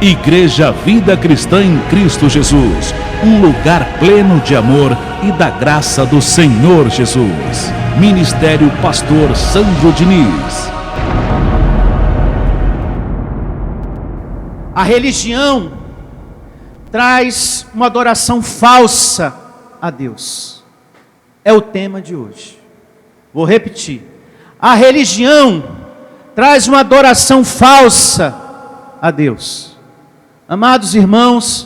Igreja Vida Cristã em Cristo Jesus, um lugar pleno de amor e da graça do Senhor Jesus. Ministério Pastor Sandro Diniz. A religião traz uma adoração falsa a Deus. É o tema de hoje. Vou repetir. A religião traz uma adoração falsa a Deus. Amados irmãos,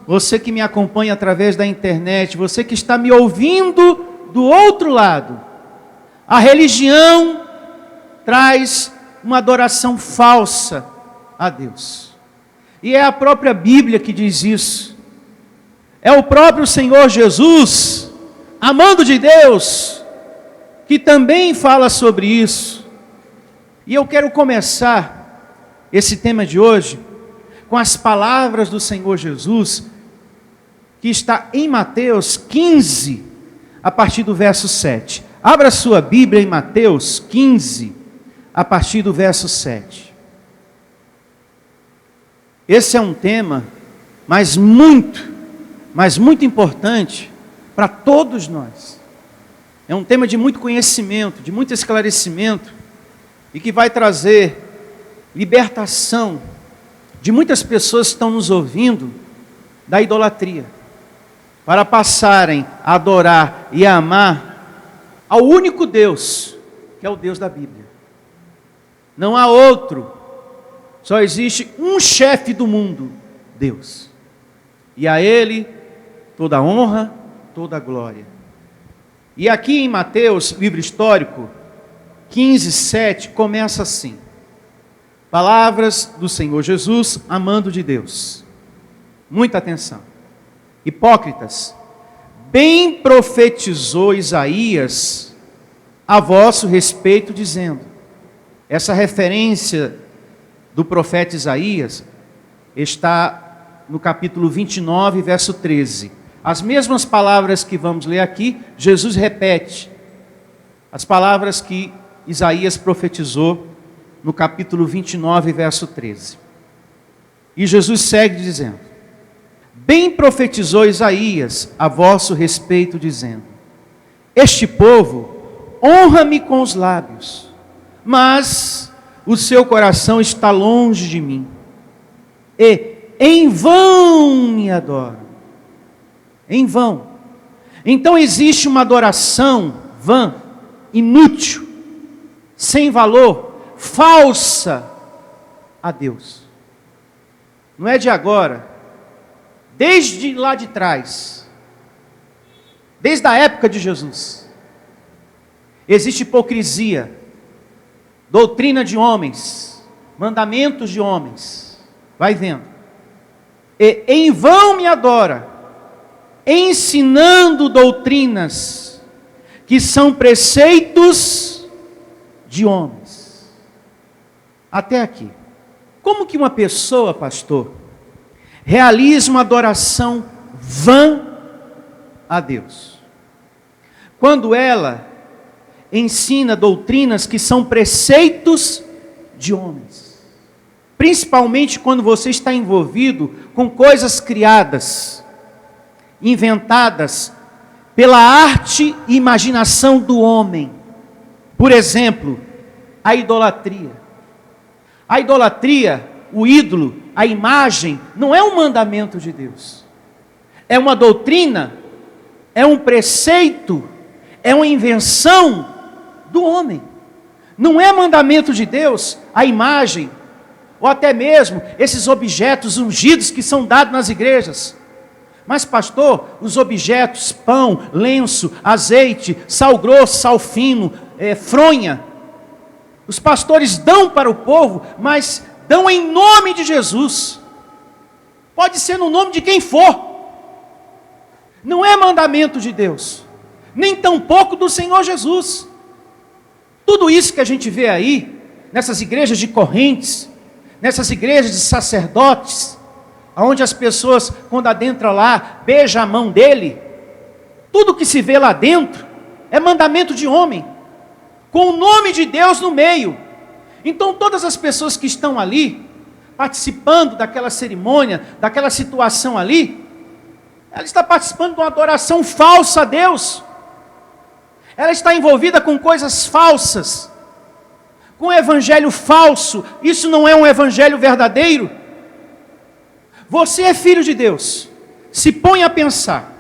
você que me acompanha através da internet, você que está me ouvindo do outro lado, a religião traz uma adoração falsa a Deus. E é a própria Bíblia que diz isso. É o próprio Senhor Jesus, amando de Deus, que também fala sobre isso. E eu quero começar esse tema de hoje com as palavras do Senhor Jesus, que está em Mateus 15, a partir do verso 7. Abra sua Bíblia em Mateus 15, a partir do verso 7. Esse é um tema, mas muito importante para todos nós. É um tema de muito conhecimento, de muito esclarecimento, e que vai trazer libertação de muitas pessoas que estão nos ouvindo da idolatria, para passarem a adorar e a amar ao único Deus, que é o Deus da Bíblia. Não há outro, só existe um chefe do mundo, Deus. E a Ele toda a honra, toda a glória. E aqui em Mateus, livro histórico, 15, 7, começa assim. Palavras do Senhor Jesus, amando de Deus. Muita atenção. Hipócritas, bem profetizou Isaías a vosso respeito, dizendo. Essa referência do profeta Isaías está no capítulo 29, verso 13. As mesmas palavras que vamos ler aqui, Jesus repete. As palavras que Isaías profetizou no capítulo 29, verso 13. E Jesus segue dizendo: bem profetizou Isaías a vosso respeito, dizendo: este povo honra-me com os lábios, mas o seu coração está longe de mim, e em vão me adoram. Em vão. Então existe uma adoração vã, inútil, sem valor, falsa a Deus. Não é de agora, desde lá de trás, desde a época de Jesus, existe hipocrisia, doutrina de homens, mandamentos de homens, vai vendo, e em vão me adora, ensinando doutrinas que são preceitos de homens. Até aqui. Como que uma pessoa, pastor, realiza uma adoração vã a Deus? Quando ela ensina doutrinas que são preceitos de homens. Principalmente quando você está envolvido com coisas criadas, inventadas pela arte e imaginação do homem. Por exemplo, a idolatria. A idolatria, o ídolo, a imagem, não é um mandamento de Deus. É uma doutrina, é um preceito, é uma invenção do homem. Não é mandamento de Deus a imagem, ou até mesmo esses objetos ungidos que são dados nas igrejas. Mas pastor, os objetos, pão, lenço, azeite, sal grosso, sal fino, fronha, os pastores dão para o povo, mas dão em nome de Jesus. Pode ser no nome de quem for. Não é mandamento de Deus, nem tampouco do Senhor Jesus. Tudo isso que a gente vê aí, nessas igrejas de correntes, nessas igrejas de sacerdotes, onde as pessoas, quando adentram lá, beijam a mão dele, tudo que se vê lá dentro é mandamento de homem, com o nome de Deus no meio. Então todas as pessoas que estão ali participando daquela cerimônia, daquela situação ali, ela está participando de uma adoração falsa a Deus. Ela está envolvida com coisas falsas, com um evangelho falso. Isso não é um evangelho verdadeiro. Você é filho de Deus. Se põe a pensar.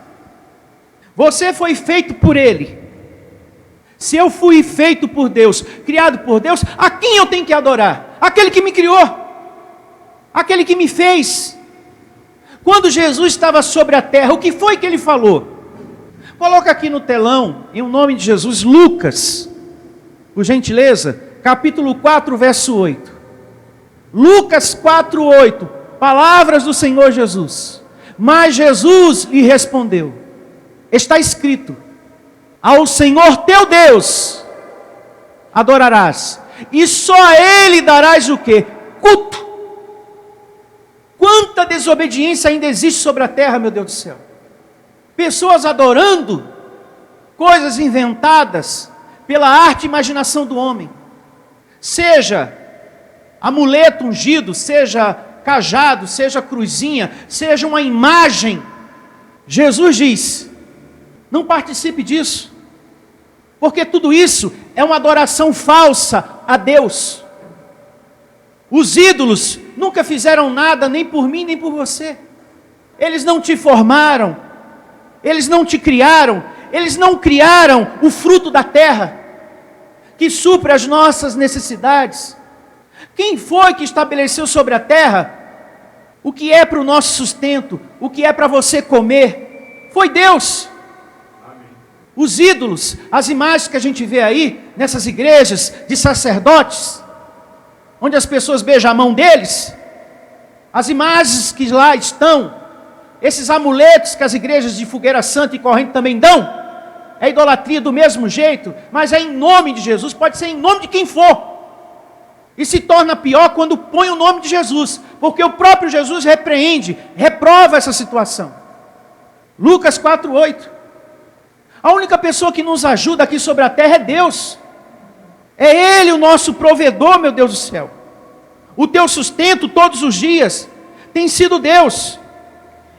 Você foi feito por Ele. Se eu fui feito por Deus, criado por Deus, a quem eu tenho que adorar? Aquele que me criou. Aquele que me fez. Quando Jesus estava sobre a terra, o que foi que Ele falou? Coloca aqui no telão, em nome de Jesus, Lucas, por gentileza, capítulo 4, verso 8. Lucas 4, 8. Palavras do Senhor Jesus. Mas Jesus lhe respondeu. Está escrito: ao Senhor teu Deus adorarás, e só a Ele darás o quê? Culto. Quanta desobediência ainda existe sobre a terra, meu Deus do céu. Pessoas adorando coisas inventadas pela arte e imaginação do homem. Seja amuleto ungido, seja cajado, seja cruzinha, seja uma imagem. Jesus diz: não participe disso, porque tudo isso é uma adoração falsa a Deus. Os ídolos nunca fizeram nada, nem por mim, nem por você. Eles não te formaram, eles não te criaram, eles não criaram o fruto da terra, que supre as nossas necessidades. Quem foi que estabeleceu sobre a terra o que é para o nosso sustento, o que é para você comer? Foi Deus. Os ídolos, as imagens que a gente vê aí, nessas igrejas de sacerdotes, onde as pessoas beijam a mão deles, as imagens que lá estão, esses amuletos que as igrejas de fogueira santa e corrente também dão, é idolatria do mesmo jeito, mas é em nome de Jesus, pode ser em nome de quem for, e se torna pior quando põe o nome de Jesus, porque o próprio Jesus repreende, reprova essa situação. Lucas 4:8. A única pessoa que nos ajuda aqui sobre a terra é Deus. É Ele o nosso provedor, meu Deus do céu. O teu sustento todos os dias tem sido Deus.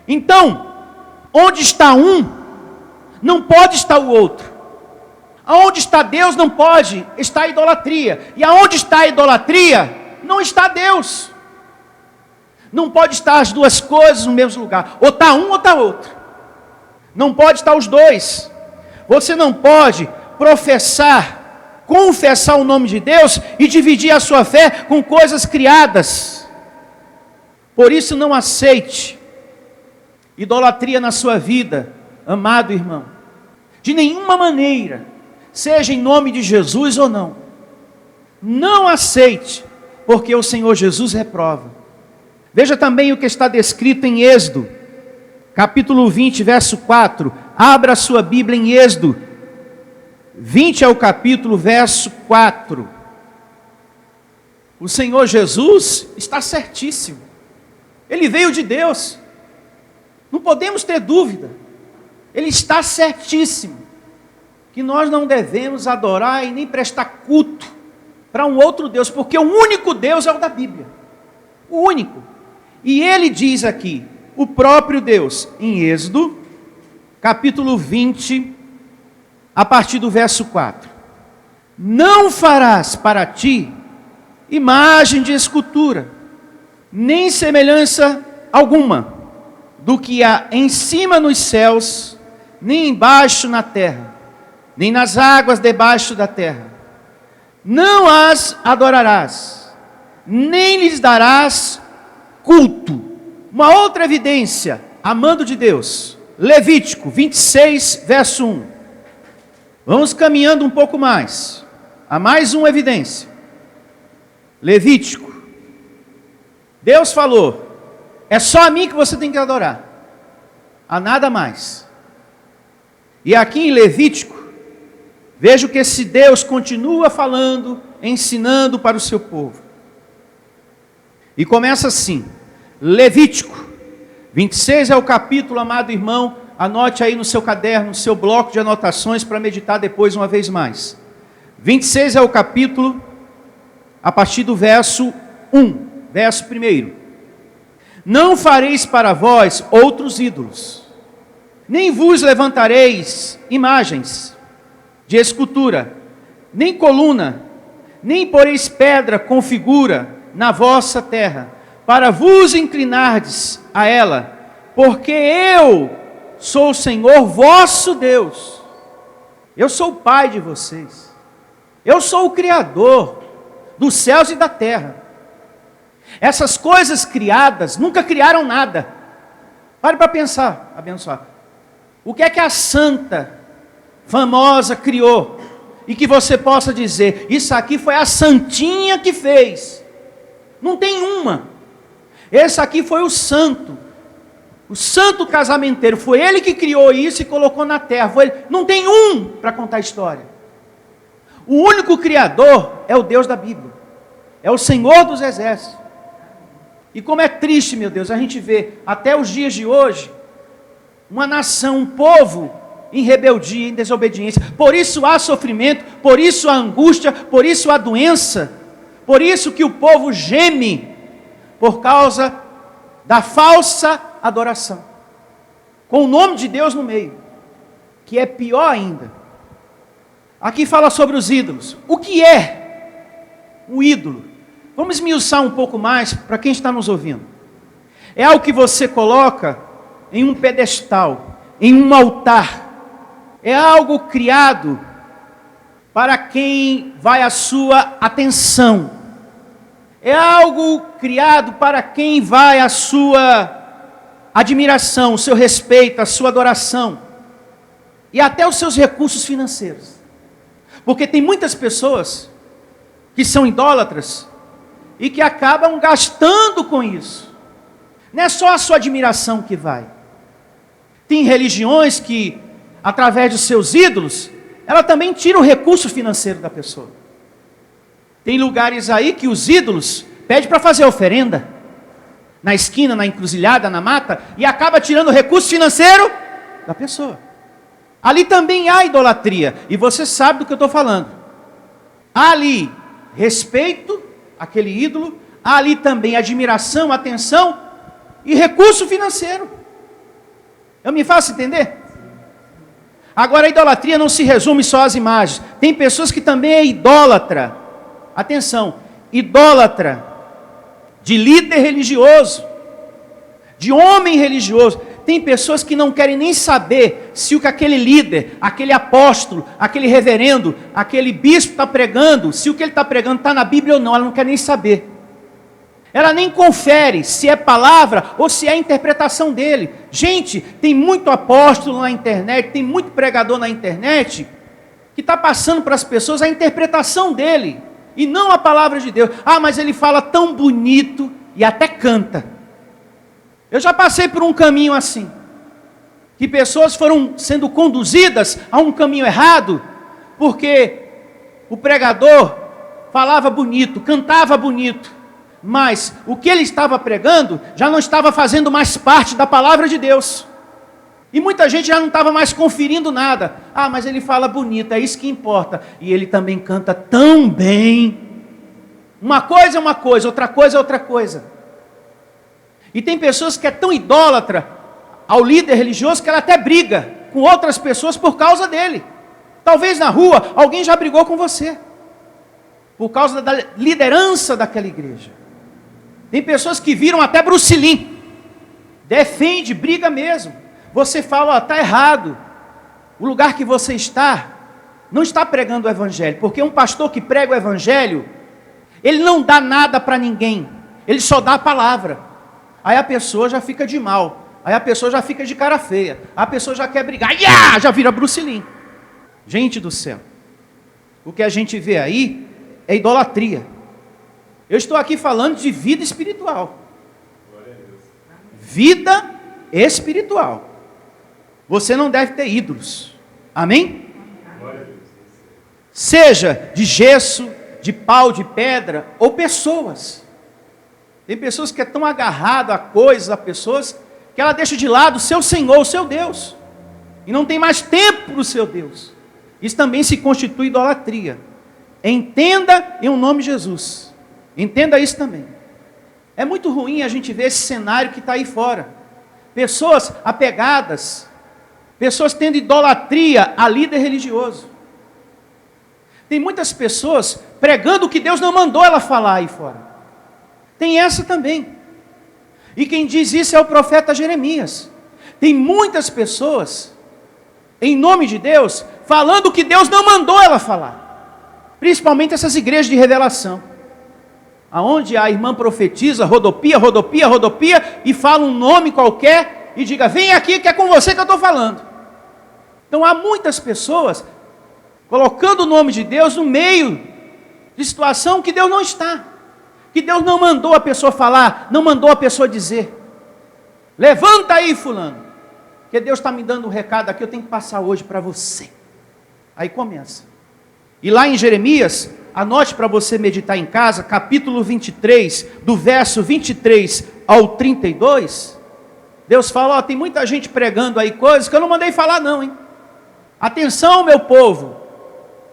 Então, onde está um, não pode estar o outro. Aonde está Deus não pode estar a idolatria. E aonde está a idolatria, não está Deus. Não pode estar as duas coisas no mesmo lugar. Ou está um ou está outro. Não pode estar os dois. Você não pode professar, confessar o nome de Deus e dividir a sua fé com coisas criadas. Por isso não aceite idolatria na sua vida, amado irmão. De nenhuma maneira, seja em nome de Jesus ou não. Não aceite, porque o Senhor Jesus reprova. Veja também o que está descrito em Êxodo, capítulo 20, verso 4. Abra a sua Bíblia em Êxodo 20 é o capítulo, verso 4. O Senhor Jesus está certíssimo. Ele veio de Deus. Não podemos ter dúvida. Ele está certíssimo. Que nós não devemos adorar e nem prestar culto para um outro Deus, porque o único Deus é o da Bíblia. O único. E ele diz aqui, o próprio Deus, em Êxodo, capítulo 20, a partir do verso 4. Não farás para ti imagem de escultura, nem semelhança alguma, do que há em cima nos céus, nem embaixo na terra, nem nas águas debaixo da terra. Não as adorarás, nem lhes darás culto. Uma outra evidência, amando de Deus, Levítico 26, verso 1. Vamos caminhando um pouco mais. Há mais uma evidência. Levítico. Deus falou: é só a mim que você tem que adorar. Há nada mais. E aqui em Levítico, veja que esse Deus continua falando, ensinando para o seu povo. E começa assim. Levítico 26 é o capítulo, amado irmão. Anote aí no seu caderno, no seu bloco de anotações para meditar depois uma vez mais. 26 é o capítulo, a partir do verso 1. verso 1. Não fareis para vós outros ídolos, nem vos levantareis imagens de escultura, nem coluna, nem poreis pedra com figura na vossa terra, para vos inclinardes a ela, porque eu sou o Senhor vosso Deus. Eu sou o Pai de vocês. Eu sou o Criador dos céus e da terra. Essas coisas criadas nunca criaram nada. Pare para pensar, abençoar. O que é que a santa, famosa criou? E que você possa dizer, isso aqui foi a santinha que fez. Não tem uma. Esse aqui foi o santo casamenteiro. Foi ele que criou isso e colocou na terra. Foi ele. Não tem um para contar a história. O único criador é o Deus da Bíblia. É o Senhor dos exércitos. E como é triste, meu Deus, a gente vê até os dias de hoje uma nação, um povo em rebeldia, em desobediência. Por isso há sofrimento, por isso há angústia, por isso há doença, por isso que o povo geme, por causa da falsa adoração, com o nome de Deus no meio, que é pior ainda. Aqui fala sobre os ídolos. O que é um ídolo? Vamos esmiuçar um pouco mais para quem está nos ouvindo. É algo que você coloca em um pedestal, em um altar. É algo criado para quem vai a sua atenção. É algo criado para quem vai a sua admiração, o seu respeito, a sua adoração. E até os seus recursos financeiros. Porque tem muitas pessoas que são idólatras e que acabam gastando com isso. Não é só a sua admiração que vai. Tem religiões que, através dos seus ídolos, ela também tira o recurso financeiro da pessoa. Tem lugares aí que os ídolos pedem para fazer oferenda, na esquina, na encruzilhada, na mata, e acaba tirando o recurso financeiro da pessoa. Ali também há idolatria, e você sabe do que eu estou falando. Há ali respeito àquele ídolo, há ali também admiração, atenção e recurso financeiro. Eu me faço entender? Agora a idolatria não se resume só às imagens. Tem pessoas que também é idólatra. Atenção, idólatra de líder religioso, de homem religioso. Tem pessoas que não querem nem saber se o que aquele líder, aquele apóstolo, aquele reverendo, aquele bispo está pregando, se o que ele está pregando está na Bíblia ou não, ela não quer nem saber. Ela nem confere se é palavra ou se é a interpretação dele. Gente, tem muito apóstolo na internet, tem muito pregador na internet, que está passando para as pessoas a interpretação dele, e não a palavra de Deus. Ah, mas ele fala tão bonito e até canta. Eu já passei por um caminho assim, que pessoas foram sendo conduzidas a um caminho errado, porque o pregador falava bonito, cantava bonito, mas o que ele estava pregando já não estava fazendo mais parte da palavra de Deus. E muita gente já não estava mais conferindo nada. Ah, mas ele fala bonito, é isso que importa. E ele também canta tão bem. Uma coisa é uma coisa, outra coisa é outra coisa. E tem pessoas que é tão idólatra ao líder religioso que ela até briga com outras pessoas por causa dele. Talvez na rua alguém já brigou com você, por causa da liderança daquela igreja. Tem pessoas que viram até Bruce Lee. Defende, briga mesmo. Você fala, está errado. O lugar que você está, não está pregando o evangelho. Porque um pastor que prega o evangelho, ele não dá nada para ninguém. Ele só dá a palavra. Aí a pessoa já fica de mal. Aí a pessoa já fica de cara feia. A pessoa já quer brigar. Já vira Bruce Lee. Gente do céu. O que a gente vê aí é idolatria. Eu estou aqui falando de vida espiritual. Vida espiritual. Você não deve ter ídolos. Amém? Seja de gesso, de pau, de pedra, ou pessoas. Tem pessoas que estão agarradas a coisas, a pessoas, que ela deixa de lado o seu Senhor, o seu Deus. E não tem mais tempo para o seu Deus. Isso também se constitui idolatria. Entenda em o nome de Jesus. Entenda isso também. É muito ruim a gente ver esse cenário que está aí fora. Pessoas apegadas, pessoas tendo idolatria a líder religioso. Tem muitas pessoas pregando o que Deus não mandou ela falar aí fora. Tem essa também. E quem diz isso é o profeta Jeremias. Tem muitas pessoas, em nome de Deus, falando o que Deus não mandou ela falar. Principalmente essas igrejas de revelação, aonde a irmã profetiza, rodopia, e fala um nome qualquer, e diga, vem aqui que é com você que eu estou falando. Então há muitas pessoas colocando o nome de Deus no meio de situação que Deus não está. Que Deus não mandou a pessoa falar, não mandou a pessoa dizer. Levanta aí, fulano, que Deus está me dando um recado aqui, eu tenho que passar hoje para você. Aí começa. E lá em Jeremias, anote para você meditar em casa, capítulo 23, do verso 23 ao 32, Deus fala, ó, tem muita gente pregando aí coisas que eu não mandei falar não, hein? Atenção, meu povo,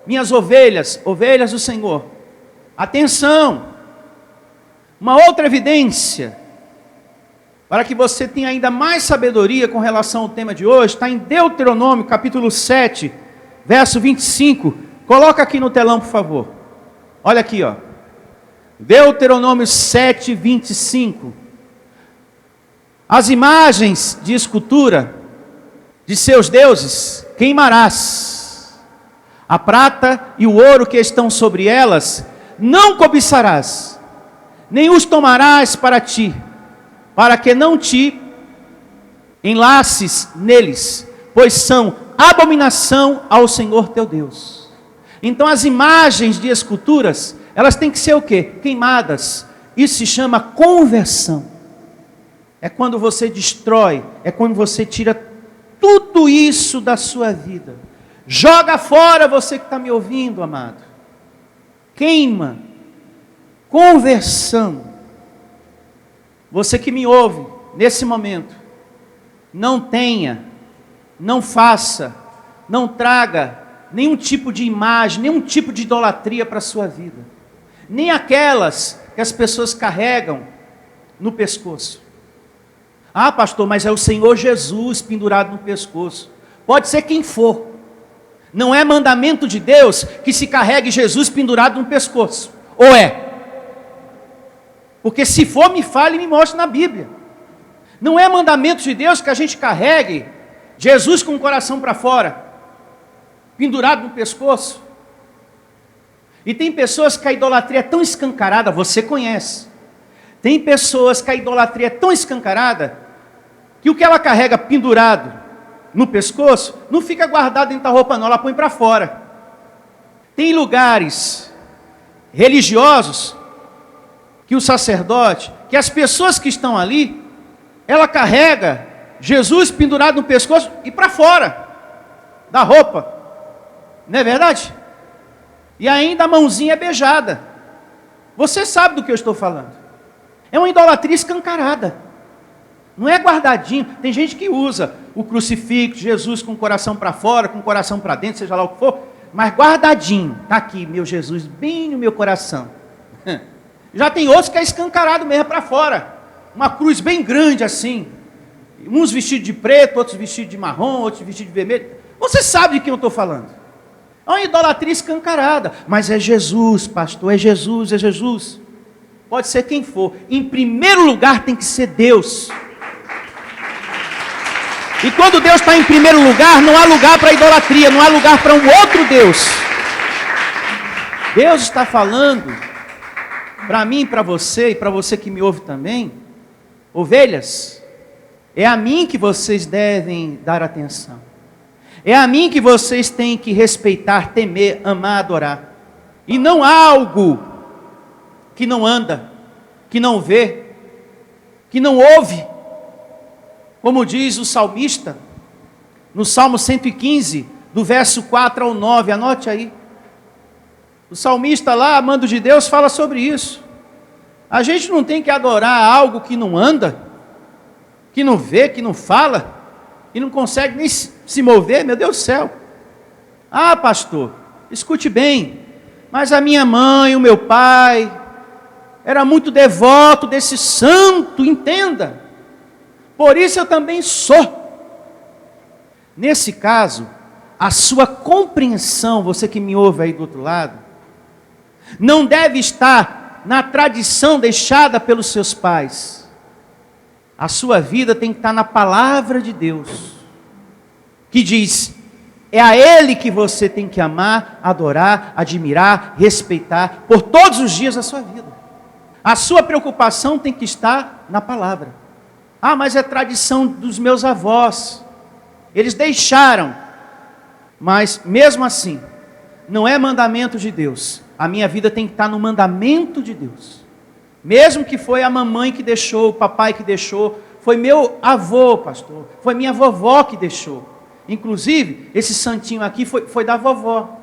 minhas ovelhas, ovelhas do Senhor, atenção. Uma outra evidência, para que você tenha ainda mais sabedoria com relação ao tema de hoje, está em Deuteronômio, capítulo 7, verso 25. Coloca aqui no telão, por favor. Olha aqui, ó. Deuteronômio 7, 25. As imagens de escultura de seus deuses queimarás. A prata e o ouro que estão sobre elas não cobiçarás, nem os tomarás para ti, para que não te enlaces neles, pois são abominação ao Senhor teu Deus. Então as imagens de esculturas, elas têm que ser o quê? Queimadas. Isso se chama conversão. É quando você destrói, é quando você tira tudo isso da sua vida. Joga fora, você que está me ouvindo, amado. Queima. Conversão. Você que me ouve nesse momento, não tenha, não faça, não traga nenhum tipo de imagem, nenhum tipo de idolatria para a sua vida. Nem aquelas que as pessoas carregam no pescoço. Ah, pastor, mas é o Senhor Jesus pendurado no pescoço. Pode ser quem for. Não é mandamento de Deus que se carregue Jesus pendurado no pescoço. Ou é? Porque se for, me fale e me mostre na Bíblia. Não é mandamento de Deus que a gente carregue Jesus com o coração para fora, pendurado no pescoço. E tem pessoas que a idolatria é tão escancarada, você conhece. Tem pessoas que a idolatria é tão escancarada, que o que ela carrega pendurado no pescoço, não fica guardado dentro da roupa não, ela põe para fora. Tem lugares religiosos, que o sacerdote, que as pessoas que estão ali, ela carrega Jesus pendurado no pescoço e para fora da roupa. Não é verdade? E ainda a mãozinha é beijada. Você sabe do que eu estou falando. É uma idolatria escancarada. Não é guardadinho. Tem gente que usa o crucifixo, Jesus com o coração para fora, com o coração para dentro, seja lá o que for, mas guardadinho. Está aqui, meu Jesus, bem no meu coração. Já tem outros que é escancarado mesmo para fora. Uma cruz bem grande assim. Uns vestidos de preto, outros vestidos de marrom, outros vestidos de vermelho. Você sabe de quem eu estou falando. É uma idolatria escancarada. Mas é Jesus, pastor, é Jesus, é Jesus. Pode ser quem for. Em primeiro lugar tem que ser Deus. E quando Deus está em primeiro lugar, não há lugar para idolatria, não há lugar para um outro Deus. Deus está falando para mim, para você e para você que me ouve também, ovelhas, é a mim que vocês devem dar atenção. É a mim que vocês têm que respeitar, temer, amar, adorar. E não algo que não anda, que não vê, que não ouve. Como diz o salmista, no Salmo 115, do verso 4 ao 9, anote aí. O salmista lá, amando de Deus, fala sobre isso. A gente não tem que adorar algo que não anda, que não vê, que não fala, e não consegue nem se mover, meu Deus do céu. Ah, pastor, escute bem, mas a minha mãe, o meu pai, era muito devoto desse santo, entenda. Por isso eu também sou. Nesse caso, a sua compreensão, você que me ouve aí do outro lado, não deve estar na tradição deixada pelos seus pais. A sua vida tem que estar na palavra de Deus, que diz: é a Ele que você tem que amar, adorar, admirar, respeitar, por todos os dias da sua vida. A sua preocupação tem que estar na palavra. Ah, mas é tradição dos meus avós, eles deixaram. Mas mesmo assim, não é mandamento de Deus. A minha vida tem que estar no mandamento de Deus. Mesmo que foi a mamãe que deixou, o papai que deixou, foi meu avô, pastor, foi minha vovó que deixou. Inclusive, esse santinho aqui foi da vovó.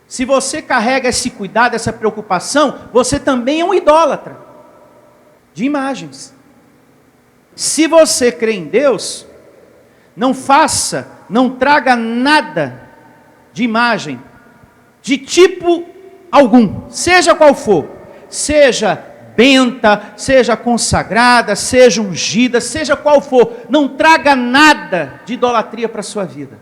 Se você carrega esse cuidado, essa preocupação, você também é um idólatra de imagens. Se você crê em Deus, não traga nada de imagem, de tipo algum, seja qual for, seja benta, seja consagrada, seja ungida, seja qual for, não traga nada de idolatria para a sua vida.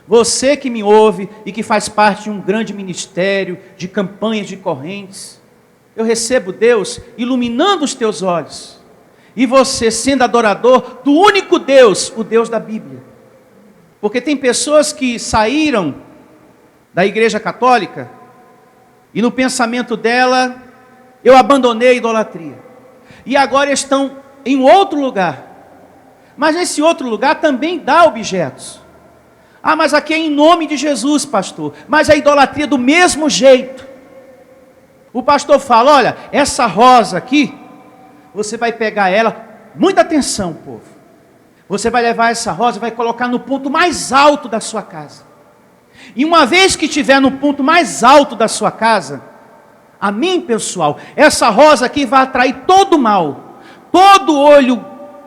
Você que me ouve e que faz parte de um grande ministério, de campanhas de correntes, eu recebo Deus iluminando os teus olhos, e você sendo adorador do único Deus, o Deus da Bíblia. Porque tem pessoas que saíram da igreja católica, e no pensamento dela, eu abandonei a idolatria, e agora estão em outro lugar, mas nesse outro lugar também dá objetos. Ah, mas aqui é em nome de Jesus, pastor, mas a idolatria do mesmo jeito. O pastor fala: olha, essa rosa aqui, você vai pegar ela, muita atenção, povo, você vai levar essa rosa e vai colocar no ponto mais alto da sua casa, e uma vez que estiver no ponto mais alto da sua casa, a mim, pessoal, essa rosa aqui vai atrair todo o mal, todo olho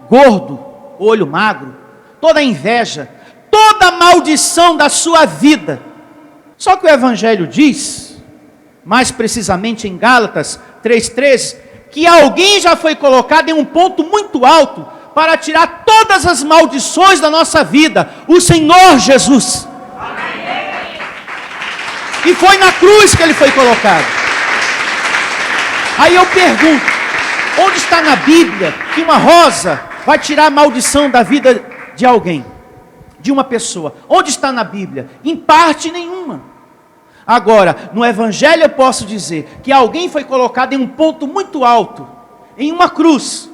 gordo, olho magro, toda inveja, toda maldição da sua vida. Só que o Evangelho diz, mais precisamente em Gálatas 3,13, que alguém já foi colocado em um ponto muito alto para tirar todas as maldições da nossa vida, o Senhor Jesus. E foi na cruz que ele foi colocado. Aí eu pergunto, onde está na Bíblia que uma rosa vai tirar a maldição da vida de alguém, de uma pessoa? Onde está na Bíblia? Em parte nenhuma. Agora, no Evangelho eu posso dizer que alguém foi colocado em um ponto muito alto, em uma cruz,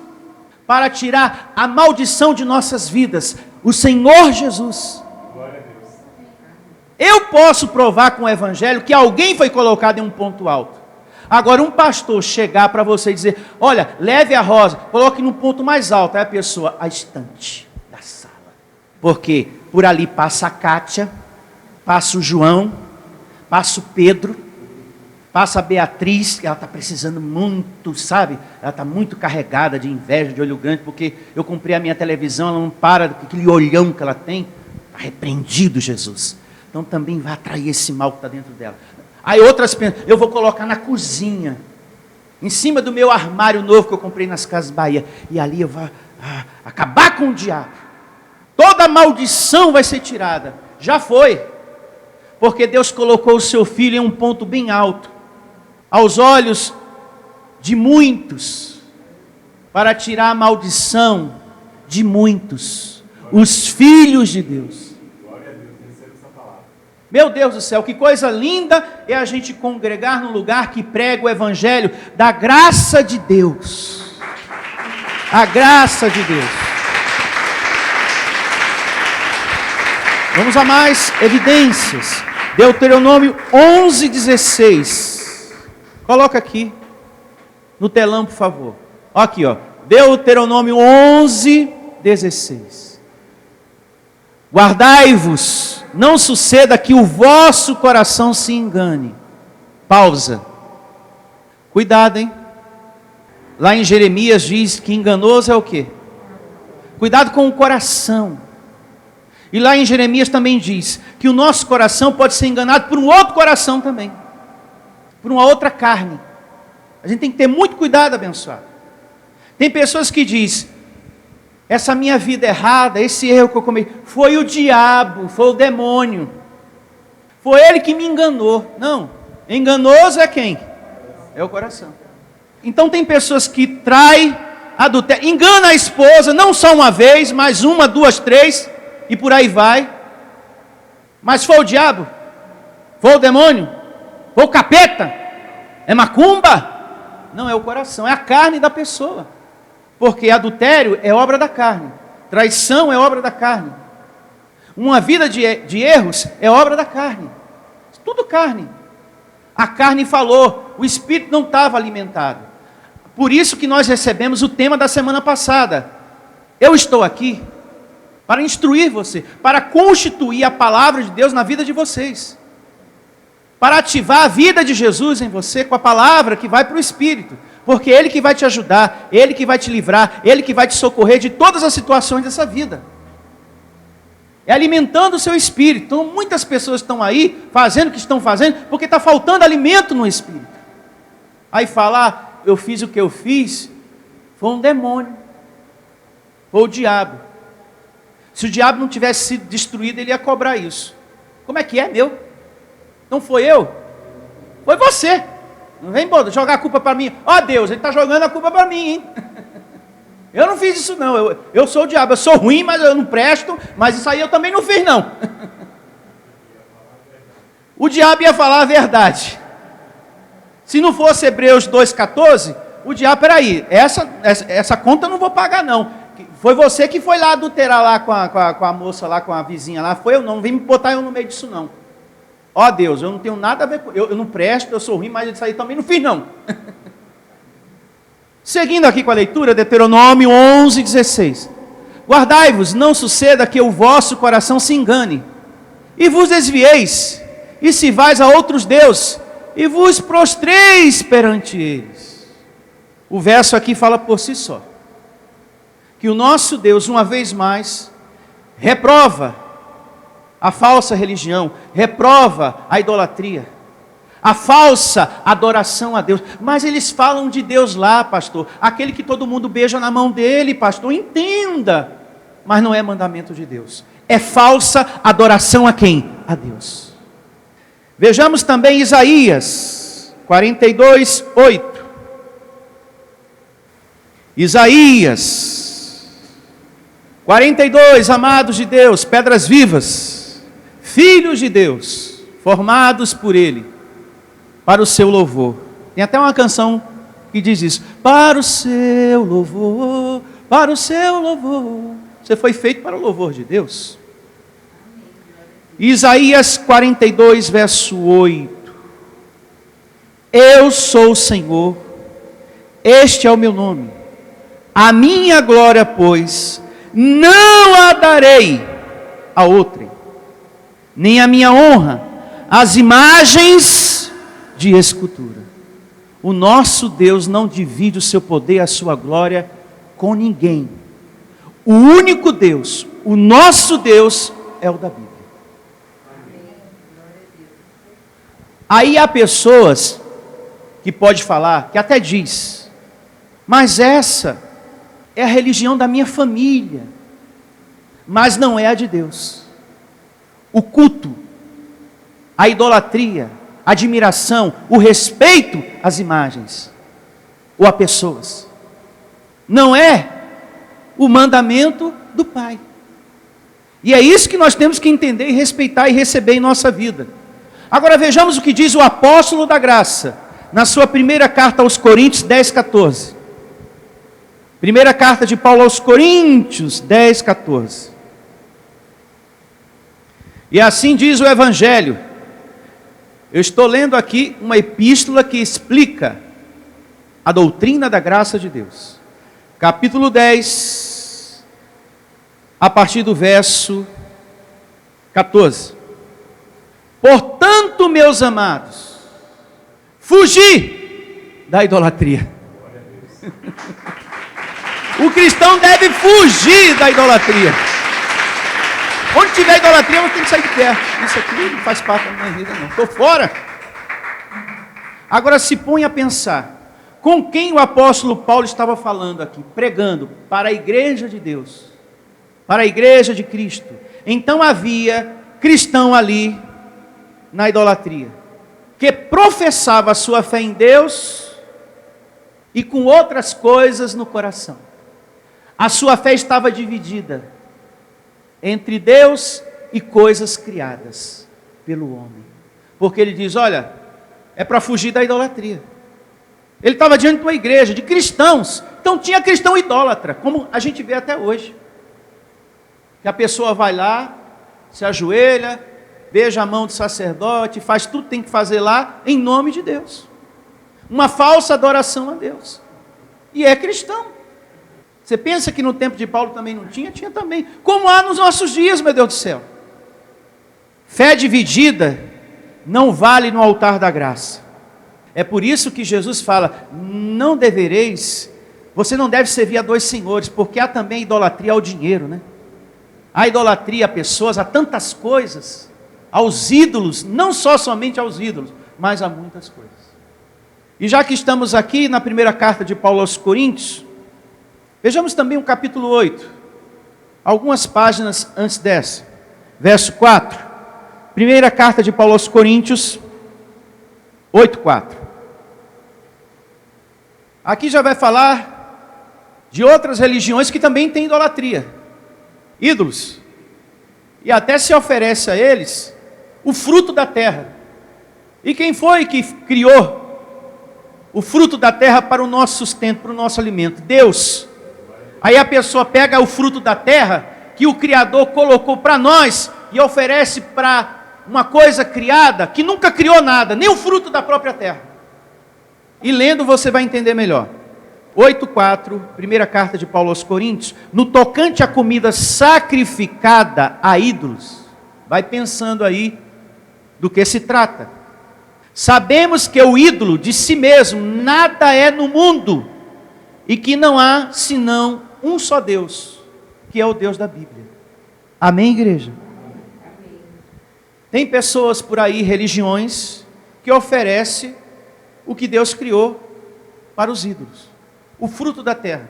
para tirar a maldição de nossas vidas, o Senhor Jesus. Eu posso provar com o Evangelho que alguém foi colocado em um ponto alto. Agora, um pastor chegar para você e dizer: olha, leve a rosa, coloque num ponto mais alto. Aí a pessoa, a estante da sala. Porque por ali passa a Kátia, passa o João, passa o Pedro, passa a Beatriz, que ela está precisando muito, sabe? Ela está muito carregada de inveja, de olho grande, porque eu comprei a minha televisão, ela não para, aquele olhão que ela tem. Está repreendido, Jesus. Então também vai atrair esse mal que está dentro dela. Aí outras pensam: eu vou colocar na cozinha, em cima do meu armário novo que eu comprei nas Casas Bahia, e ali eu vou acabar com o diabo. Toda maldição vai ser tirada. Já foi, porque Deus colocou o seu filho em um ponto bem alto, aos olhos de muitos, para tirar a maldição de muitos, os filhos de Deus. Meu Deus do céu, que coisa linda é a gente congregar num lugar que prega o Evangelho da graça de Deus. A graça de Deus. Vamos a mais evidências. Deuteronômio 11:16. Coloca aqui no telão, por favor. Aqui, ó. Deuteronômio 11:16. Guardai-vos, não suceda que o vosso coração se engane. Pausa. Cuidado, hein? Lá em Jeremias diz que enganoso é o quê? Cuidado com o coração. E lá em Jeremias também diz que o nosso coração pode ser enganado por um outro coração também, por uma outra carne. A gente tem que ter muito cuidado, abençoado. Tem pessoas que dizem, essa minha vida errada, esse erro que eu cometi, foi o diabo, foi o demônio. Foi ele que me enganou. Não, enganoso é quem? É o coração. Então tem pessoas que traem, adulteram, engana a esposa, não só uma vez, mas uma, duas, três, e por aí vai. Mas foi o diabo? Foi o demônio? Foi o capeta? É macumba? Não, é o coração, é a carne da pessoa. Porque adultério é obra da carne, traição é obra da carne, uma vida de erros é obra da carne, tudo carne. A carne falou, o espírito não estava alimentado. Por isso que nós recebemos o tema da semana passada. Eu estou aqui para instruir você, para constituir a palavra de Deus na vida de vocês, para ativar a vida de Jesus em você com a palavra que vai para o Espírito, porque é Ele que vai te ajudar, Ele que vai te livrar, Ele que vai te socorrer de todas as situações dessa vida. É alimentando o seu espírito. Então muitas pessoas estão aí fazendo o que estão fazendo porque está faltando alimento no espírito. Aí fala, eu fiz o que eu fiz, foi um demônio, foi o diabo. Se o diabo não tivesse sido destruído, ele ia cobrar isso. Como é que é, meu? Não foi eu? Foi você. Não vem jogar a culpa para mim. Ó Deus, ele está jogando a culpa para mim, hein? Eu não fiz isso não, eu sou o diabo, eu sou ruim, mas eu não presto, mas isso aí eu também não fiz não. O diabo ia falar a verdade. Se não fosse Hebreus 2,14, o diabo, peraí, essa conta eu não vou pagar não. Foi você que foi lá adulterar lá com a moça lá, com a vizinha lá, foi eu não vem me botar eu no meio disso não. Ó Deus, eu não tenho nada a ver com, eu não presto, eu sou ruim, mas isso aí também não fiz não. Seguindo aqui com a leitura, Deuteronômio 11:16. Guardai-vos, não suceda que o vosso coração se engane, e vos desvieis, e se vais a outros deuses, e vos prostreis perante eles. O verso aqui fala por si só. Que o nosso Deus, uma vez mais, reprova a falsa religião, reprova a idolatria, a falsa adoração a Deus. Mas eles falam de Deus lá, pastor, aquele que todo mundo beija na mão dele, pastor, entenda. Mas não é mandamento de Deus. É falsa adoração a quem? A Deus. Vejamos também Isaías 42:8. Isaías 42, amados de Deus, pedras vivas, filhos de Deus, formados por Ele, para o seu louvor. Tem até uma canção que diz isso. Para o seu louvor, para o seu louvor. Você foi feito para o louvor de Deus. Isaías 42, verso 8. Eu sou o Senhor, este é o meu nome. A minha glória, pois, não a darei a outrem, nem a minha honra às imagens de escultura. O nosso Deus não divide o seu poder, a sua glória com ninguém. O único Deus, o nosso Deus é o da Bíblia. Aí há pessoas que pode falar, que até diz, mas essa é a religião da minha família, mas não é a de Deus. O culto, a idolatria, a admiração, o respeito às imagens ou a pessoas, não é o mandamento do Pai. E é isso que nós temos que entender e respeitar e receber em nossa vida. Agora vejamos o que diz o apóstolo da graça, na sua primeira carta aos Coríntios 10:14. Primeira carta de Paulo aos Coríntios 10:14. E assim diz o Evangelho. Eu estou lendo aqui uma epístola que explica a doutrina da graça de Deus. Capítulo 10, a partir do verso 14. Portanto, meus amados, fugi da idolatria. O cristão deve fugir da idolatria. Onde tiver idolatria, eu tenho que sair de perto. Isso aqui não faz parte da minha vida, não. Estou fora. Agora se põe a pensar. com quem o apóstolo Paulo estava falando aqui? Pregando para a igreja de Deus, para a igreja de Cristo. Então havia cristão ali na idolatria, que professava a sua fé em Deus e com outras coisas no coração. A sua fé estava dividida entre Deus e coisas criadas pelo homem. Porque ele diz, olha, é para fugir da idolatria. Ele estava diante de uma igreja, de cristãos. Então tinha cristão idólatra, como a gente vê até hoje. Que a pessoa vai lá, se ajoelha, beija a mão do sacerdote, faz tudo que tem que fazer lá, em nome de Deus. Uma falsa adoração a Deus. E é cristão. Você pensa que no tempo de Paulo também não tinha? Tinha também. Como há nos nossos dias, meu Deus do céu. Fé dividida não vale no altar da graça. É por isso que Jesus fala, não devereis, você não deve servir a dois senhores, porque há também idolatria ao dinheiro, né? Há idolatria a pessoas, a tantas coisas, aos ídolos, não só somente aos ídolos, mas a muitas coisas. E já que estamos aqui na primeira carta de Paulo aos Coríntios, vejamos também o capítulo 8, algumas páginas antes dessa, verso 4, primeira carta de Paulo aos Coríntios, 8:4. Aqui já vai falar de outras religiões que também têm idolatria, ídolos, e até se oferece a eles o fruto da terra. E quem foi que criou o fruto da terra para o nosso sustento, para o nosso alimento? Deus. Aí a pessoa pega o fruto da terra que o Criador colocou para nós e oferece para uma coisa criada que nunca criou nada, nem o fruto da própria terra. E lendo você vai entender melhor. 8:4, primeira carta de Paulo aos Coríntios, no tocante à comida sacrificada a ídolos. Vai pensando aí do que se trata. Sabemos que o ídolo de si mesmo nada é no mundo, e que não há senão um só Deus, que é o Deus da Bíblia. Amém, igreja? Amém. Tem pessoas por aí, religiões, que oferecem o que Deus criou para os ídolos, o fruto da terra.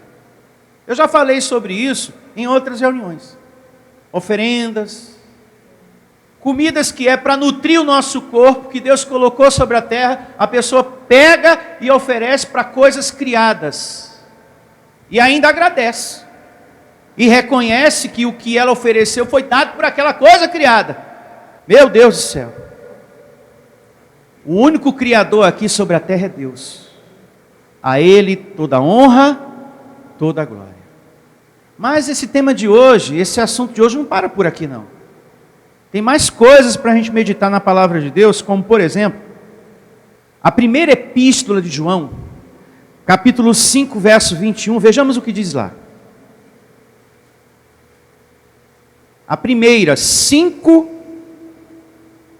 Eu já falei sobre isso em outras reuniões. Oferendas, comidas que é para nutrir o nosso corpo, que Deus colocou sobre a terra, a pessoa pega e oferece para coisas criadas. E ainda agradece. E reconhece que o que ela ofereceu foi dado por aquela coisa criada. Meu Deus do céu. O único Criador aqui sobre a terra é Deus. A Ele toda a honra, toda a glória. Mas esse tema de hoje, esse assunto de hoje não para por aqui não. Tem mais coisas para a gente meditar na palavra de Deus, como por exemplo, a primeira epístola de João, capítulo 5, verso 21, vejamos o que diz lá. A primeira, 5,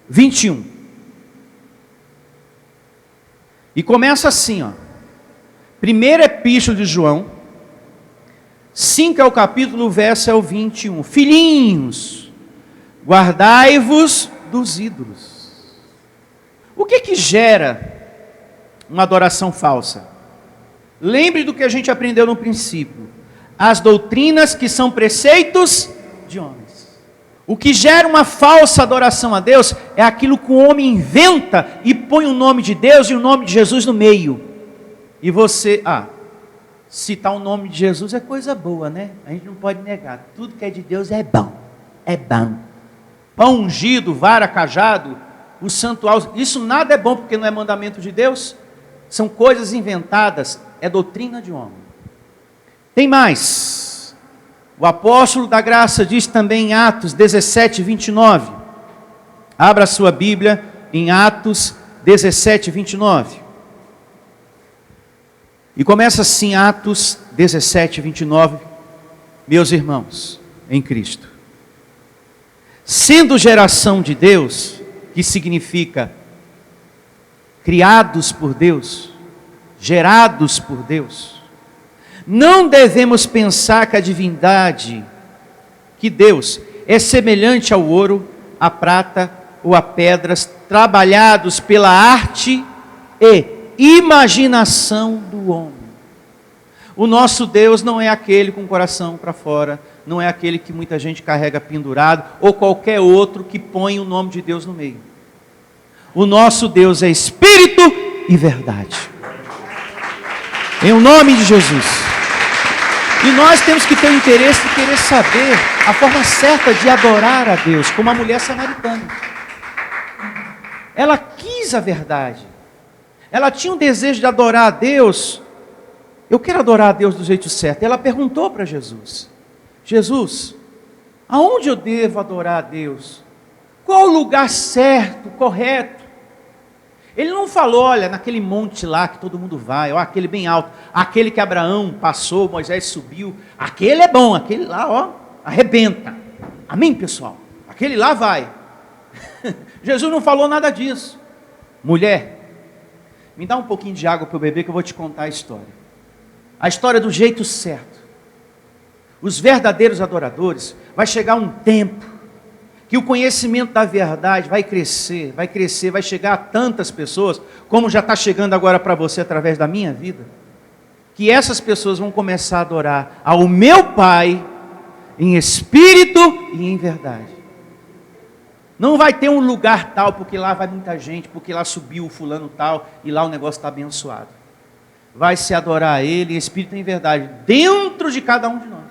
21. E começa assim, ó. Primeira epístola de João, 5 é o capítulo, o verso é o 21. Filhinhos, guardai-vos dos ídolos. O que gera uma adoração falsa? Lembre do que a gente aprendeu no princípio. As doutrinas que são preceitos de homens. O que gera uma falsa adoração a Deus é aquilo que o homem inventa e põe o nome de Deus e o nome de Jesus no meio. E você, citar o nome de Jesus é coisa boa, né? A gente não pode negar. Tudo que é de Deus é bom. É bom. Pão ungido, vara, cajado, o santuário. Isso nada é bom porque não é mandamento de Deus. São coisas inventadas. É doutrina de homem. Tem mais. O apóstolo da graça diz também em Atos 17, 29. Abra a sua Bíblia em Atos 17, 29. E começa assim, Atos 17, 29. Meus irmãos, em Cristo. Sendo geração de Deus, que significa criados por Deus, gerados por Deus, não devemos pensar que a divindade, que Deus, é semelhante ao ouro, à prata ou a pedras trabalhados pela arte e imaginação do homem. O nosso Deus não é aquele com o coração para fora, não é aquele que muita gente carrega pendurado, ou qualquer outro que põe o nome de Deus no meio. O nosso Deus é Espírito e verdade. Em o nome de Jesus. E nós temos que ter o interesse de querer saber a forma certa de adorar a Deus, como a mulher samaritana. Ela quis a verdade. Ela tinha um desejo de adorar a Deus. Eu quero adorar a Deus do jeito certo. Ela perguntou para Jesus: Jesus, aonde eu devo adorar a Deus? Qual o lugar certo, correto? Ele não falou, olha, naquele monte lá que todo mundo vai, ó, aquele bem alto, aquele que Abraão passou, Moisés subiu, aquele é bom, aquele lá, ó, arrebenta. Amém, pessoal? Aquele lá vai. Jesus não falou nada disso. Mulher, me dá um pouquinho de água para eu beber que eu vou te contar a história. A história do jeito certo. Os verdadeiros adoradores, vai chegar um tempo que o conhecimento da verdade vai crescer, vai chegar a tantas pessoas, como já está chegando agora para você através da minha vida, que essas pessoas vão começar a adorar ao meu Pai em espírito e em verdade. Não vai ter um lugar tal, porque lá vai muita gente, porque lá subiu o fulano tal, e lá o negócio está abençoado. Vai se adorar a Ele em espírito e em verdade, dentro de cada um de nós.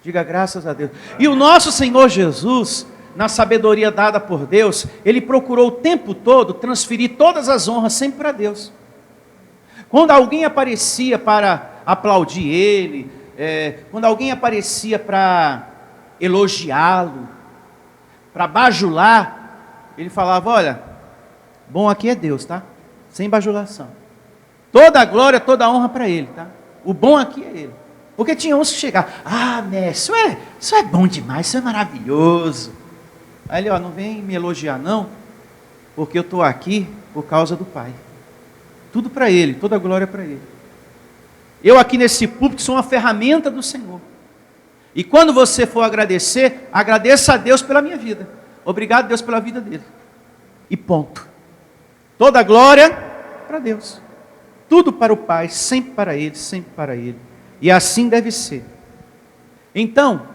Diga graças a Deus. E o nosso Senhor Jesus, na sabedoria dada por Deus, Ele procurou o tempo todo transferir todas as honras sempre para Deus. Quando alguém aparecia para aplaudir Ele, quando alguém aparecia para elogiá-lo, para bajular, Ele falava, olha, bom aqui é Deus, tá? Sem bajulação. Toda a glória, toda a honra para Ele, tá? O bom aqui é Ele. Porque tinha uns que chegavam, mestre, isso é bom demais, isso é maravilhoso. Aí ele, não vem me elogiar não, porque eu estou aqui por causa do Pai. Tudo para Ele, toda a glória para Ele. Eu aqui nesse púlpito sou uma ferramenta do Senhor. E quando você for agradecer, agradeça a Deus pela minha vida. Obrigado, Deus, pela vida dele. E ponto. Toda a glória para Deus. Tudo para o Pai, sempre para Ele, sempre para Ele. E assim deve ser. Então,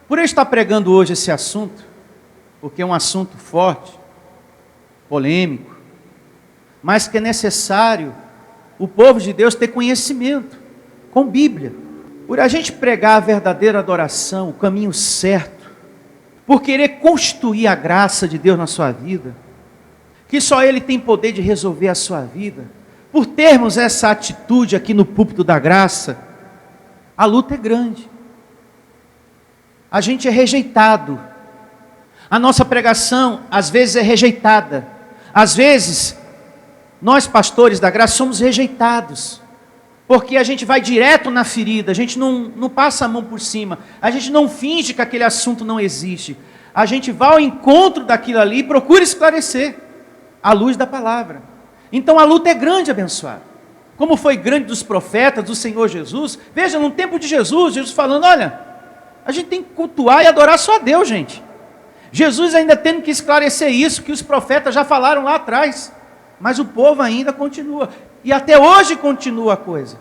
por eu estar pregando hoje esse assunto, porque é um assunto forte, polêmico, mas que é necessário o povo de Deus ter conhecimento com Bíblia. Por a gente pregar a verdadeira adoração, o caminho certo, por querer constituir a graça de Deus na sua vida, que só Ele tem poder de resolver a sua vida, por termos essa atitude aqui no púlpito da graça, a luta é grande. A gente é rejeitado. A nossa pregação, às vezes, é rejeitada. Às vezes, nós pastores da graça somos rejeitados. Porque a gente vai direto na ferida, a gente não passa a mão por cima. A gente não finge que aquele assunto não existe. A gente vai ao encontro daquilo ali e procura esclarecer à luz da palavra. Então a luta é grande, abençoado. Como foi grande dos profetas, do Senhor Jesus. Veja, no tempo de Jesus, Jesus falando, olha, a gente tem que cultuar e adorar só a Deus, gente. Jesus ainda tendo que esclarecer isso, que os profetas já falaram lá atrás. Mas o povo ainda continua. E até hoje continua a coisa.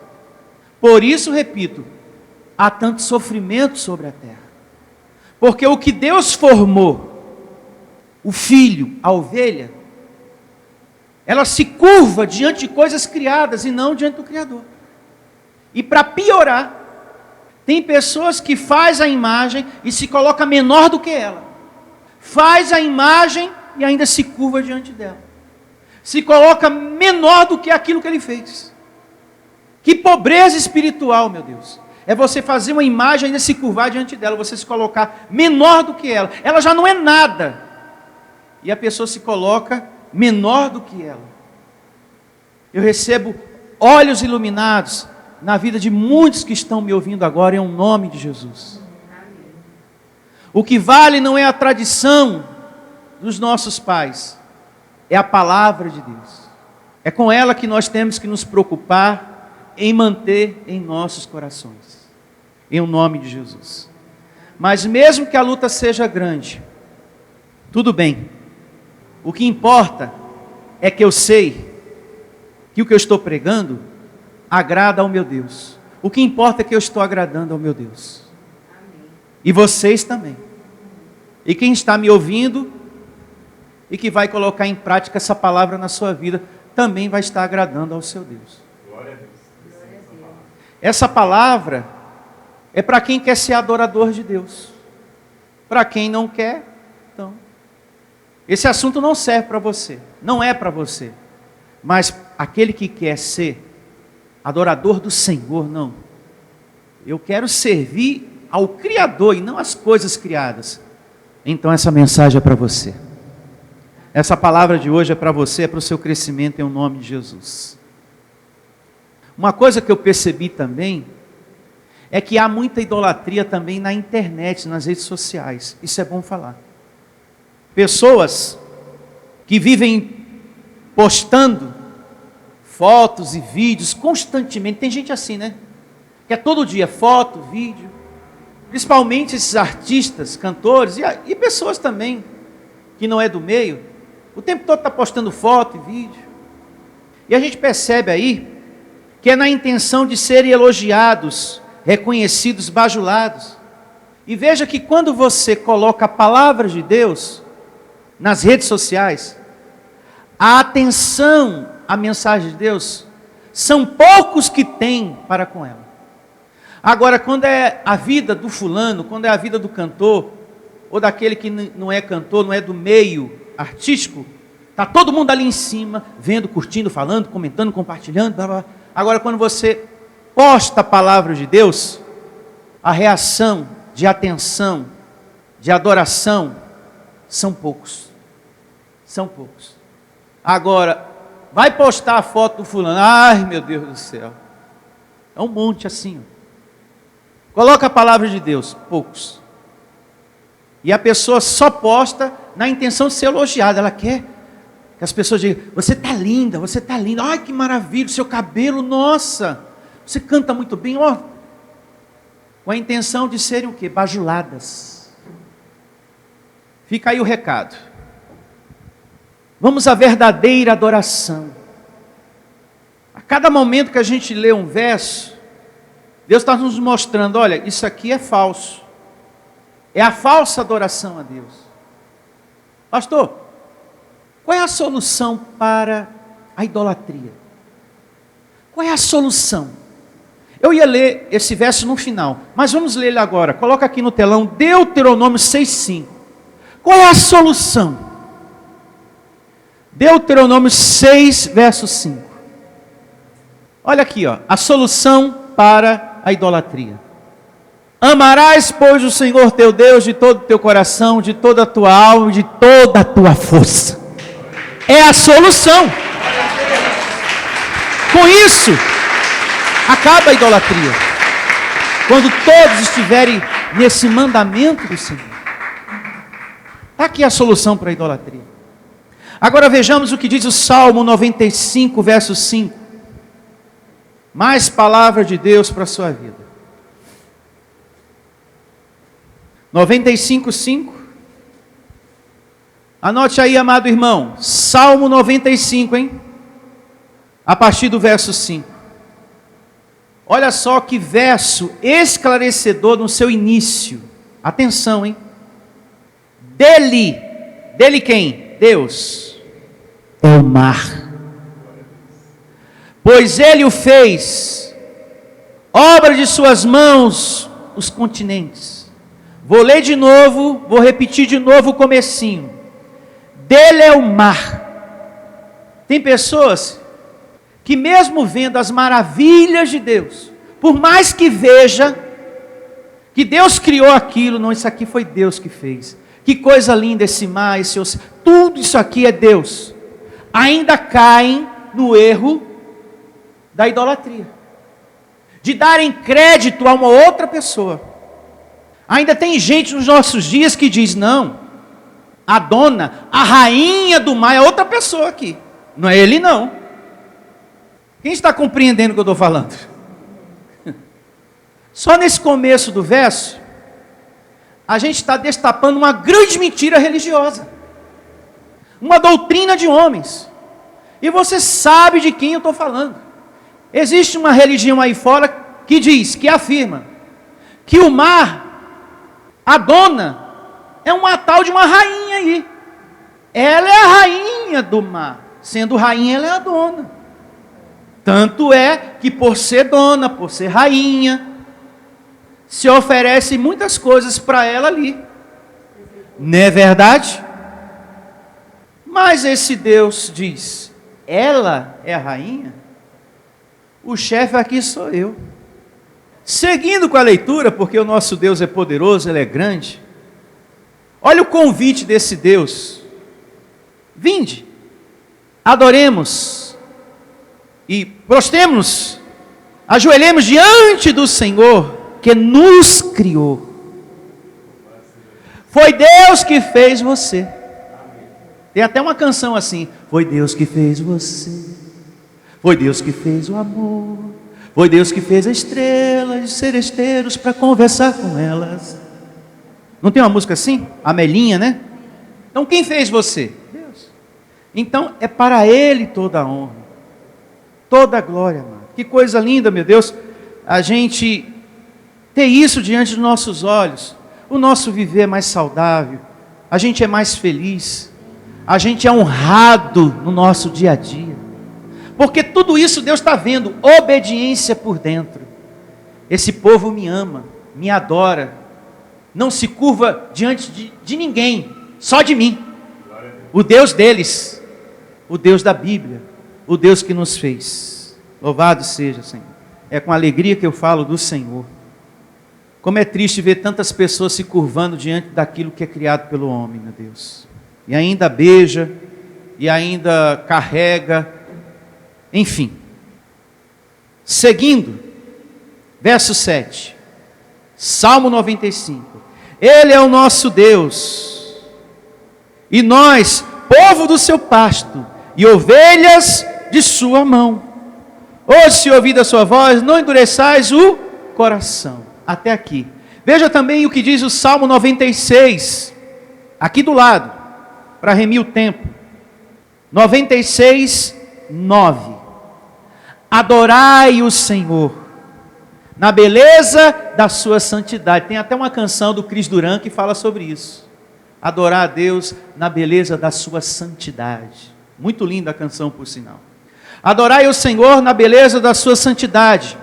Por isso, repito, há tanto sofrimento sobre a terra. Porque o que Deus formou, o filho, a ovelha, ela se curva diante de coisas criadas e não diante do Criador. E para piorar, tem pessoas que faz a imagem e se coloca menor do que ela. Faz a imagem e ainda se curva diante dela. Se coloca menor do que aquilo que ele fez. Que pobreza espiritual, meu Deus. É você fazer uma imagem e ainda se curvar diante dela, você se colocar menor do que ela. Ela já não é nada. E a pessoa se coloca menor do que ela. Eu recebo olhos iluminados na vida de muitos que estão me ouvindo agora, em um nome de Jesus. O que vale não é a tradição dos nossos pais, é a palavra de Deus. É com ela que nós temos que nos preocupar em manter em nossos corações, em um nome de Jesus. Mas mesmo que a luta seja grande, tudo bem. O que importa é que eu sei que o que eu estou pregando agrada ao meu Deus. O que importa é que eu estou agradando ao meu Deus. E vocês também. E quem está me ouvindo e que vai colocar em prática essa palavra na sua vida, também vai estar agradando ao seu Deus. Essa palavra é para quem quer ser adorador de Deus. Para quem não quer, então. Esse assunto não serve para você, não é para você. Mas aquele que quer ser adorador do Senhor, não. Eu quero servir ao Criador e não às coisas criadas. Então essa mensagem é para você. Essa palavra de hoje é para você, é para o seu crescimento em nome de Jesus. Uma coisa que eu percebi também é que há muita idolatria também na internet, nas redes sociais. Isso é bom falar. Pessoas que vivem postando fotos e vídeos constantemente. Tem gente assim, né? Que é todo dia foto, vídeo. Principalmente esses artistas, cantores e pessoas também que não é do meio. O tempo todo está postando foto e vídeo. E a gente percebe aí que é na intenção de serem elogiados, reconhecidos, bajulados. E veja que quando você coloca a palavra de Deus nas redes sociais, a atenção à mensagem de Deus, são poucos que têm para com ela. Agora, quando é a vida do fulano, quando é a vida do cantor, ou daquele que não é cantor, não é do meio artístico, está todo mundo ali em cima, vendo, curtindo, falando, comentando, compartilhando, blá, blá. Agora, quando você posta a palavra de Deus, a reação de atenção, de adoração, são poucos. São poucos. Agora, vai postar a foto do fulano, ai meu Deus do céu, é um monte assim, ó. Coloca a palavra de Deus, poucos. E a pessoa só posta na intenção de ser elogiada. Ela quer que as pessoas digam, você está linda, ai que maravilha, o seu cabelo, nossa, você canta muito bem, ó. Com a intenção de serem o quê? Bajuladas. Fica aí o recado. Vamos à verdadeira adoração. A cada momento que a gente lê um verso, Deus está nos mostrando, olha, isso aqui é falso. É a falsa adoração a Deus. Pastor, qual é a solução para a idolatria? Qual é a solução? Eu ia ler esse verso no final, mas vamos ler ele agora. Coloca aqui no telão, Deuteronômio 6,5. Qual é a solução? Deuteronômio 6, verso 5. Olha aqui, ó, a solução para a idolatria. Amarás, pois, o Senhor teu Deus de todo o teu coração, de toda a tua alma, de toda a tua força. É a solução. Com isso, acaba a idolatria. Quando todos estiverem nesse mandamento do Senhor. Está aqui a solução para a idolatria. Agora vejamos o que diz o Salmo 95, verso 5. Mais palavra de Deus para a sua vida. 95, 5. Anote aí, amado irmão. Salmo 95, hein? A partir do verso 5. Olha só que verso esclarecedor no seu início. Atenção, hein? Dele quem? Deus. É o mar. Pois ele o fez, obra de suas mãos, os continentes. Vou ler de novo, vou repetir de novo o comecinho. Dele é o mar. Tem pessoas que mesmo vendo as maravilhas de Deus, por mais que veja que Deus criou aquilo, não, isso aqui foi Deus que fez. Que coisa linda esse mar, esse oceano, tudo isso aqui é Deus. Ainda caem no erro da idolatria, de darem crédito a uma outra pessoa. Ainda tem gente nos nossos dias que diz, não, a dona, a rainha do mar é outra pessoa aqui, não é ele não. Quem está compreendendo o que eu estou falando? Só nesse começo do verso, a gente está destapando uma grande mentira religiosa, uma doutrina de homens, E você sabe de quem eu estou falando. Existe uma religião aí fora que diz, que afirma, que o mar, a dona, é uma tal de uma rainha aí. Ela é a rainha do mar. Sendo rainha, ela é a dona. Tanto é que por ser dona, por ser rainha, se oferece muitas coisas para ela ali. Não é verdade? Mas esse Deus diz, ela é a rainha? O chefe aqui sou eu. Seguindo com a leitura, porque o nosso Deus é poderoso, Ele é grande. Olha o convite desse Deus. Vinde, adoremos e prostremos-nos, ajoelhemos diante do Senhor que nos criou. Foi Deus que fez você. Tem até uma canção assim: foi Deus que fez você, foi Deus que fez o amor, foi Deus que fez as estrelas e seresteiros para conversar com elas. Não tem uma música assim? Amelinha, né? Então quem fez você? Deus. Então é para Ele toda a honra, toda a glória, mano. Que coisa linda, meu Deus, a gente ter isso diante dos nossos olhos. O nosso viver é mais saudável, a gente é mais feliz, a gente é honrado no nosso dia a dia, porque tudo isso Deus está vendo, obediência por dentro. Esse povo me ama, me adora, não se curva diante de ninguém, só de mim, o Deus deles, o Deus da Bíblia, o Deus que nos fez. Louvado seja, Senhor. É com alegria que eu falo do Senhor. Como é triste ver tantas pessoas se curvando diante daquilo que é criado pelo homem, meu Deus. E ainda beija, e ainda carrega, enfim. Seguindo, verso 7, Salmo 95. Ele é o nosso Deus, e nós, povo do seu pasto, e ovelhas de sua mão. Hoje, se ouvir a sua voz, não endureçais o coração. Até aqui. Veja também o que diz o Salmo 96, aqui do lado, para remir o tempo. 96, 9. Adorai o Senhor na beleza da sua santidade. Tem até uma canção do Cris Duran que fala sobre isso. Adorar a Deus na beleza da sua santidade. Muito linda a canção, por sinal. Adorai o Senhor na beleza da sua santidade.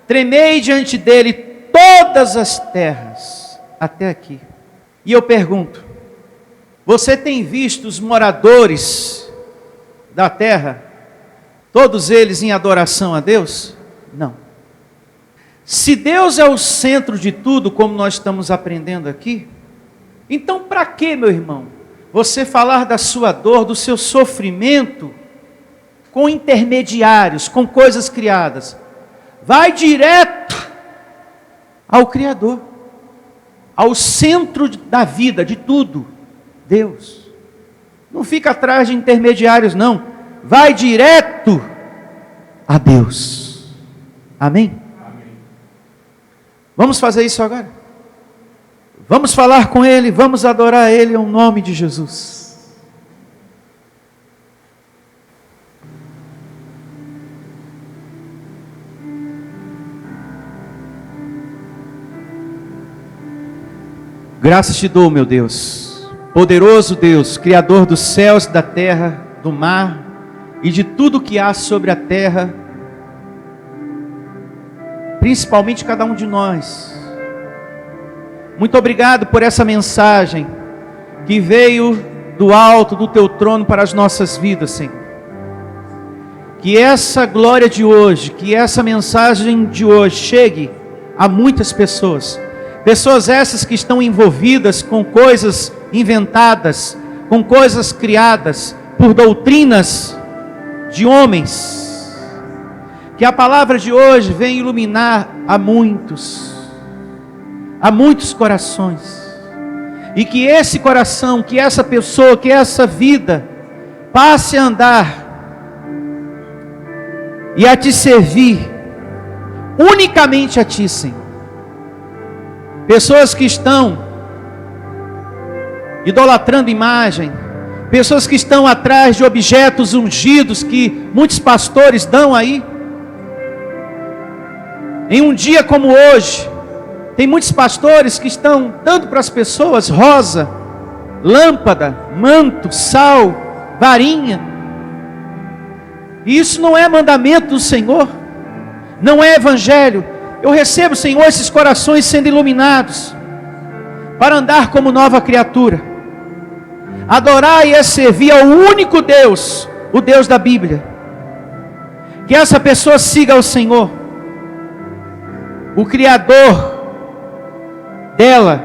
Tremei diante dele todas as terras, até aqui. E eu pergunto, você tem visto os moradores da terra, todos eles em adoração a Deus? Não. Se Deus é o centro de tudo, como nós estamos aprendendo aqui, então para que, meu irmão, você falar da sua dor, do seu sofrimento, com intermediários, com coisas criadas? Vai direto ao Criador, ao centro da vida, de tudo, Deus. Não fica atrás de intermediários, não. Vai direto a Deus. Amém? Amém. Vamos fazer isso agora? Vamos falar com Ele, vamos adorar Ele em nome de Jesus. Graças te dou, meu Deus, poderoso Deus, Criador dos céus, da terra, do mar e de tudo que há sobre a terra, principalmente cada um de nós. Muito obrigado por essa mensagem que veio do alto do teu trono para as nossas vidas, Senhor. Que essa glória de hoje, que essa mensagem de hoje chegue a muitas pessoas. Pessoas essas que estão envolvidas com coisas inventadas, com coisas criadas por doutrinas de homens. Que a palavra de hoje venha iluminar a muitos corações. E que esse coração, que essa pessoa, que essa vida passe a andar e a te servir unicamente a ti, Senhor. Pessoas que estão idolatrando imagem, pessoas que estão atrás de objetos ungidos que muitos pastores dão aí. Em um dia como hoje, tem muitos pastores que estão dando para as pessoas rosa, lâmpada, manto, sal, varinha. E isso não é mandamento do Senhor, não é evangelho. Eu recebo, Senhor, esses corações sendo iluminados para andar como nova criatura. Adorar e servir ao único Deus, o Deus da Bíblia. Que essa pessoa siga ao Senhor, o Criador dela,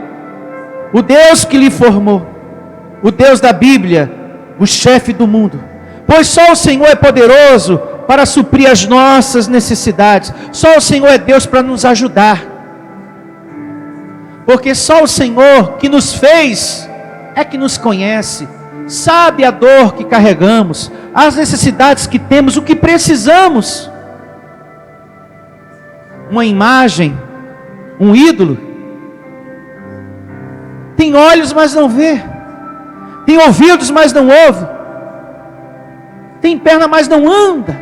o Deus que lhe formou, o Deus da Bíblia, o chefe do mundo. Pois só o Senhor é poderoso para suprir as nossas necessidades. Só o Senhor é Deus para nos ajudar. Porque só o Senhor que nos fez é que nos conhece, sabe a dor que carregamos, as necessidades que temos, o que precisamos. Uma imagem, um ídolo, tem olhos, mas não vê, tem ouvidos, mas não ouve, tem perna, mas não anda.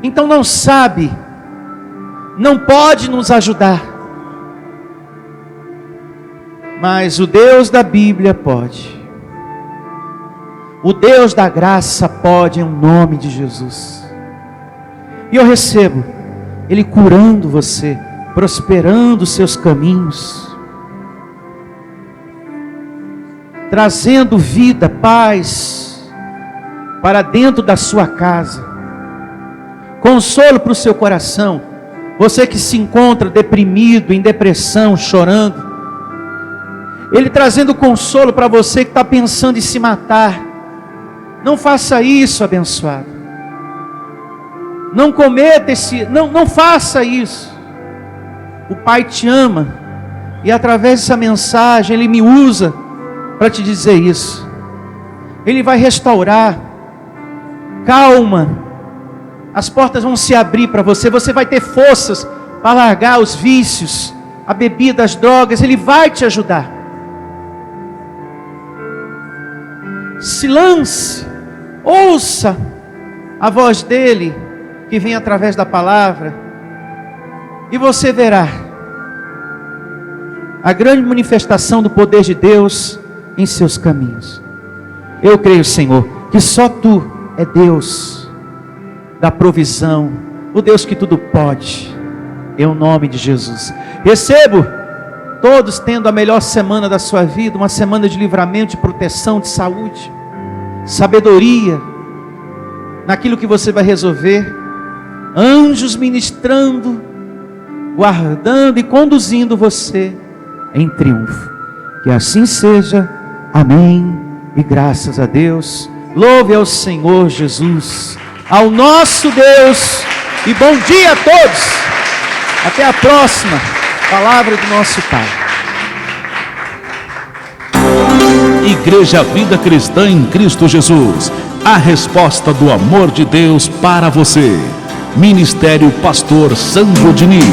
Então não sabe, não pode nos ajudar. Mas o Deus da Bíblia pode. O Deus da graça pode, em nome de Jesus. E eu recebo Ele curando você, prosperando os seus caminhos, trazendo vida, paz para dentro da sua casa, consolo para o seu coração. Você que se encontra deprimido, em depressão, chorando, Ele trazendo consolo para você que está pensando em se matar. Não faça isso, abençoado. Não cometa não faça isso. O Pai te ama, e através dessa mensagem Ele me usa para te dizer isso. Ele vai restaurar. Calma, as portas vão se abrir para você. Você vai ter forças para largar os vícios, a bebida, as drogas. Ele vai te ajudar. Se lance, ouça a voz dele, que vem através da palavra, e você verá a grande manifestação do poder de Deus em seus caminhos. Eu creio, Senhor, que só Tu é Deus da provisão, o Deus que tudo pode, em nome de Jesus. Recebo todos tendo a melhor semana da sua vida, uma semana de livramento, de proteção, de saúde, sabedoria naquilo que você vai resolver, anjos ministrando, guardando e conduzindo você em triunfo. Que assim seja, amém, e graças a Deus. Louve ao Senhor Jesus, ao nosso Deus, e bom dia a todos. Até a próxima palavra do nosso Pai. Igreja Vida Cristã em Cristo Jesus, a resposta do amor de Deus para você. Ministério Pastor Sandro Diniz.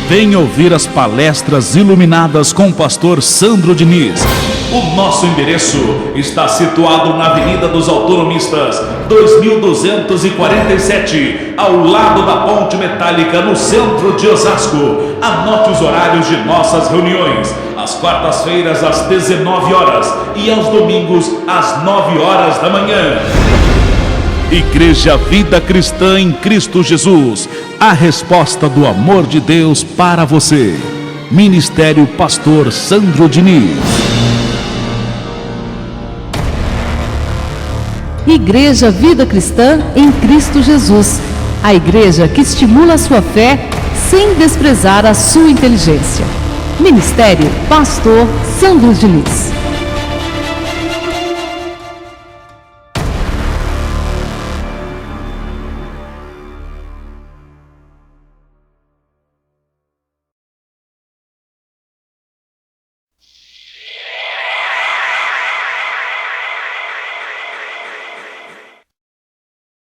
Venha ouvir as palestras iluminadas com o pastor Sandro Diniz. O nosso endereço está situado na Avenida dos Autonomistas, 2247, ao lado da Ponte Metálica, no centro de Osasco. Anote os horários de nossas reuniões: às quartas-feiras às 19 horas e aos domingos às 9 horas da manhã. Igreja Vida Cristã em Cristo Jesus, a resposta do amor de Deus para você. Ministério Pastor Sandro Diniz. Igreja Vida Cristã em Cristo Jesus, a igreja que estimula a sua fé sem desprezar a sua inteligência. Ministério Pastor Sandro Diniz.